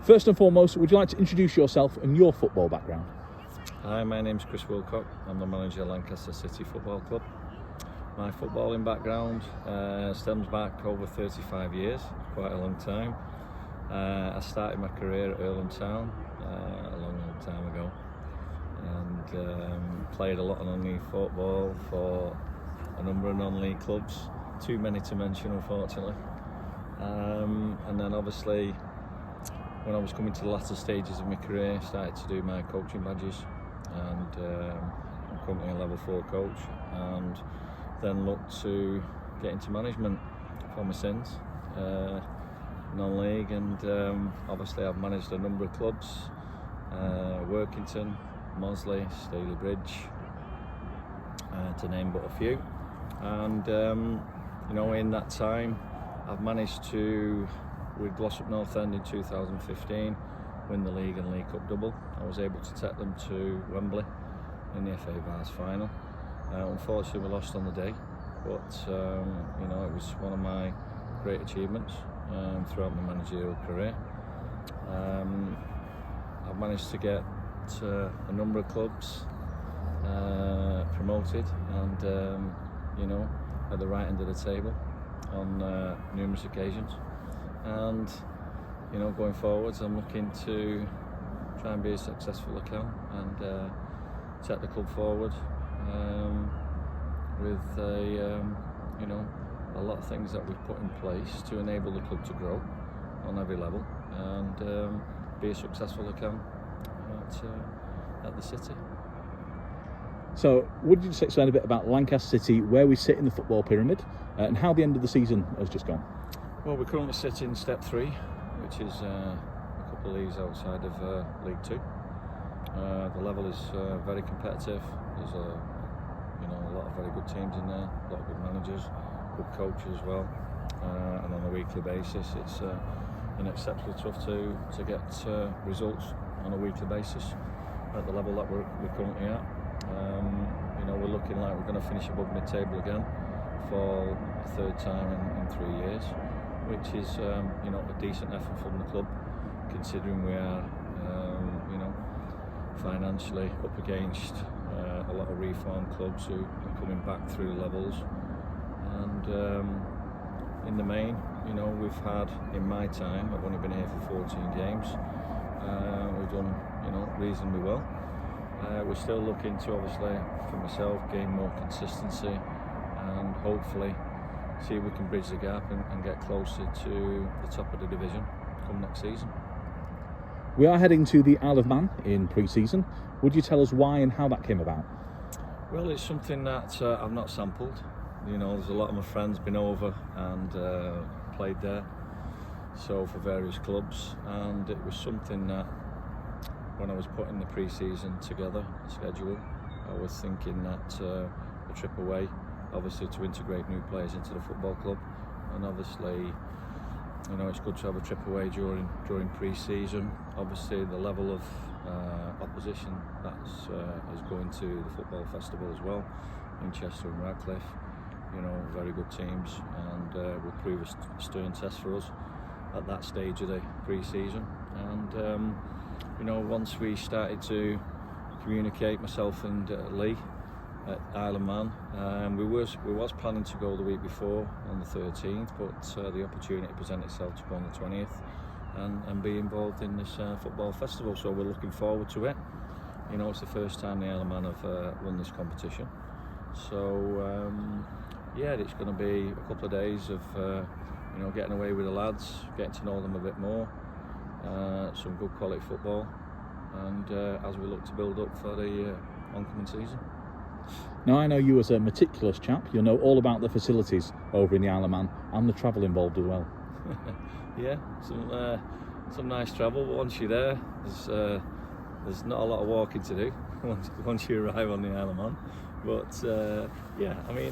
First and foremost, would you like to introduce yourself and your football background? Hi, my name's Chris Wilcock. I'm the manager of Lancaster City Football Club. My footballing background stems back over 35 years, quite a long time. I started my career at Earlham Town a long time ago, and played a lot of non-league football for a number of non-league clubs, too many to mention unfortunately. And then obviously when I was coming to the latter stages of my career, I started to do my coaching badges, and I'm currently a level 4 coach, and then looked to get into management for my sins, non-league, and obviously I've managed a number of clubs, Workington, Mosley, Staley Bridge, to name but a few. And in that time I've managed to, with Glossop North End in 2015, win the League and League Cup double. I was able to take them to Wembley in the FA Vase final. Unfortunately we lost on the day, but it was one of my great achievements throughout my managerial career. I've managed to get a number of clubs promoted, and at the right end of the table on numerous occasions. And going forwards, I'm looking to try and be as successful as I can, and take the club forward with a lot of things that we've put in place to enable the club to grow on every level, and be as successful as I can at the city. So would you just explain a bit about Lancaster City, where we sit in the football pyramid, and how the end of the season has just gone? Well, we currently sit in Step 3, which is a couple of leagues outside of League 2. The level is very competitive. There's a lot of very good teams in there, a lot of good managers, good coaches as well, and on a weekly basis it's exceptionally tough to get results on a weekly basis at the level that we're currently at. We're looking like we're going to finish above mid-table again for the third time in 3 years, which is a decent effort from the club, considering we are financially up against a lot of reformed clubs who are coming back through levels. And in the main, we've had, in my time, I've only been here for 14 games, we've done reasonably well. We're still looking to, obviously, for myself, gain more consistency and hopefully see if we can bridge the gap and get closer to the top of the division come next season. We are heading to the Isle of Man in pre-season. Would you tell us why and how that came about? Well, it's something that I've not sampled. There's a lot of my friends been over and played there, so for various clubs, and it was something that when I was putting the pre-season together, schedule, I was thinking that a trip away, obviously to integrate new players into the football club, and obviously it's good to have a trip away during pre-season. Obviously the level of opposition that's is going to the football festival as well, Winchester and Radcliffe, very good teams, and will prove a stern test for us at that stage of the pre-season. And once we started to communicate, myself and Lee at Isle of Man, we was planning to go the week before on the 13th, but the opportunity presented itself to go on the 20th and be involved in this football festival. So we're looking forward to it. It's the first time the Isle of Man have won this competition. So it's going to be a couple of days of getting away with the lads, getting to know them a bit more, some good quality football, and as we look to build up for the oncoming season. Now, I know you as a meticulous chap, you'll know all about the facilities over in the Isle of Man and the travel involved as well. Yeah, some nice travel, but once you're there, there's not a lot of walking to do once you arrive on the Isle of Man. But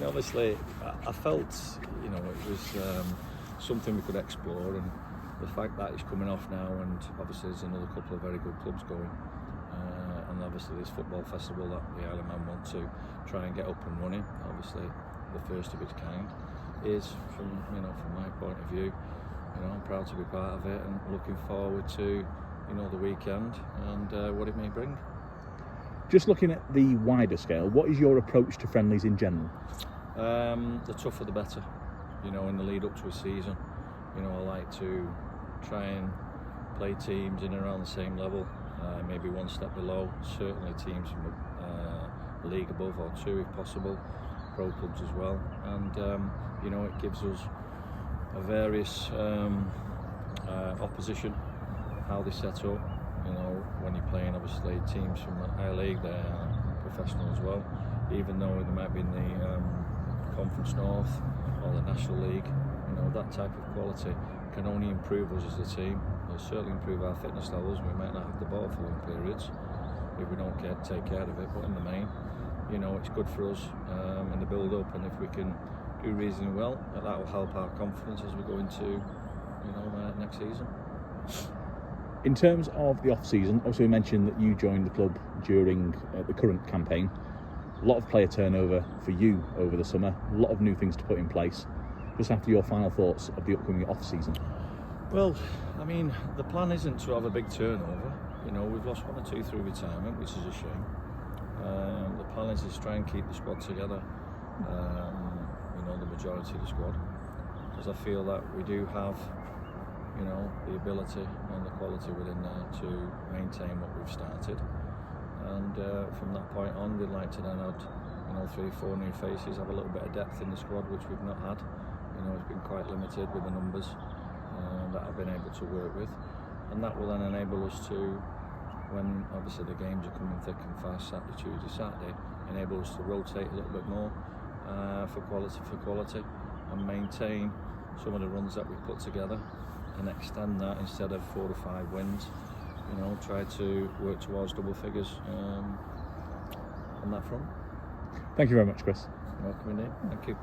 obviously I felt it was something we could explore, and the fact that it's coming off now, and obviously there's another couple of very good clubs going, and obviously this football festival that the Isle of Man want to try and get up and running, obviously the first of its kind, is from my point of view, I'm proud to be part of it and looking forward to the weekend and what it may bring. Just looking at the wider scale, what is your approach to friendlies in general? The tougher the better. In the lead up to a season, I like to try and play teams in and around the same level, maybe one step below, certainly teams from the league above or two if possible, pro clubs as well, and it gives us a various opposition, how they set up. When you're playing obviously teams from the higher league, they're professional as well, even though they might be in the Conference North or the National League. That type of quality can only improve us as a team. It'll certainly improve our fitness levels. We might not have the ball for long periods if we don't take care of it, but in the main, it's good for us in the build up, and if we can do reasonably well, that will help our confidence as we go into next season. In terms of the off-season, obviously we mentioned that you joined the club during the current campaign. A lot of player turnover for you over the summer, a lot of new things to put in place. Just after your final thoughts of the upcoming off-season. Well, the plan isn't to have a big turnover. We've lost one or two through retirement, which is a shame. The plan is to try and keep the squad together, the majority of the squad, because I feel that we do have the ability and the quality within there to maintain what we've started, and from that point on we'd like to then add 3 or 4 new faces, have a little bit of depth in the squad, which we've not had. It's been quite limited with the numbers that I've been able to work with, and that will then enable us to, when obviously the games are coming thick and fast, Tuesday, Saturday, enable us to rotate a little bit more for quality and maintain some of the runs that we've put together and extend that instead of 4 to 5 wins. Try to work towards double figures on that front. Thank you very much, Chris. Welcome indeed. Thank you.